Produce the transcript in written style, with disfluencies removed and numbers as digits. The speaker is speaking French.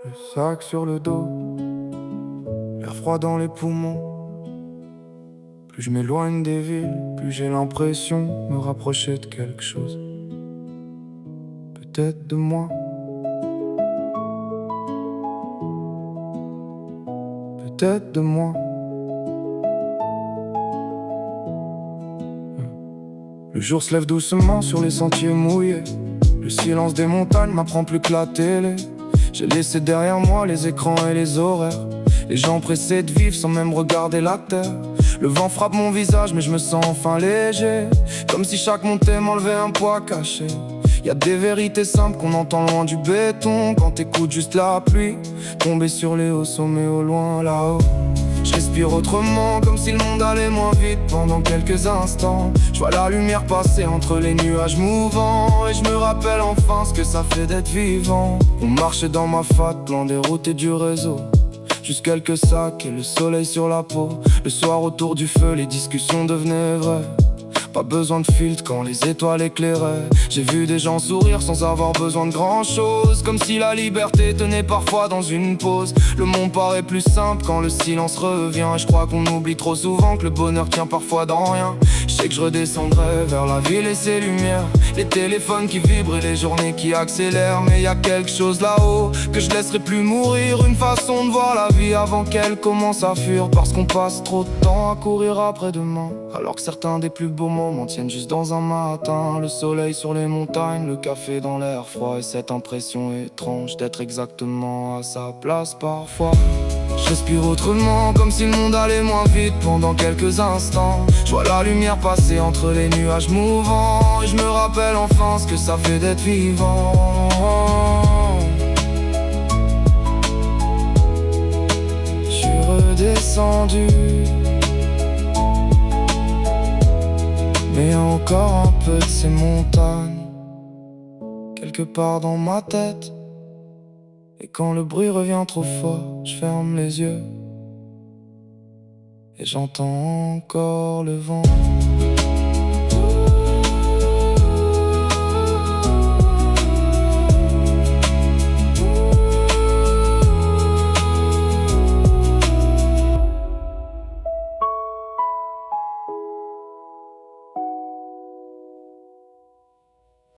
Le sac sur le dos, l'air froid dans les poumons. Plus je m'éloigne des villes, plus j'ai l'impression de me rapprocher de quelque chose. Peut-être de moi, peut-être de moi. Le jour se lève doucement sur les sentiers mouillés. Le silence des montagnes m'apprend plus que la télé. J'ai laissé derrière moi les écrans et les horaires. Les gens pressés de vivre sans même regarder la terre. Le vent frappe mon visage mais je me sens enfin léger. Comme si chaque montée m'enlevait un poids caché. Y a des vérités simples qu'on entend loin du béton. Quand t'écoutes juste la pluie tomber sur les hauts sommets au loin là-haut. Je respire autrement, comme si le monde allait moins vite pendant quelques instants. Je vois la lumière passer entre les nuages mouvants. Et je me rappelle enfin ce que ça fait d'être vivant. On marchait dans ma fat, loin des routes et du réseau. Juste quelques sacs et le soleil sur la peau. Le soir autour du feu, les discussions devenaient vraies. Pas besoin de filtre quand les étoiles éclairaient. J'ai vu des gens sourire sans avoir besoin de grand chose. Comme si la liberté tenait parfois dans une pause. Le monde paraît plus simple quand le silence revient. Et je crois qu'on oublie trop souvent que le bonheur tient parfois dans rien. Je sais que je redescendrai vers la ville et ses lumières. Les téléphones qui vibrent et les journées qui accélèrent. Mais y a quelque chose là-haut que je laisserai plus mourir. Une façon de voir la vie avant qu'elle commence à fuir. Parce qu'on passe trop de temps à courir après demain. Alors que certains des plus beaux moments tiennent juste dans un matin. Le soleil sur les montagnes, le café dans l'air froid. Et cette impression étrange d'être exactement à sa place parfois. Je respire autrement, comme si le monde allait moins vite pendant quelques instants. Je vois la lumière passer entre les nuages mouvants. Et je me rappelle enfin ce que ça fait d'être vivant. Je suis redescendu, mais encore un peu de ces montagnes quelque part dans ma tête. Et quand le bruit revient trop fort, je ferme les yeux et j'entends encore le vent.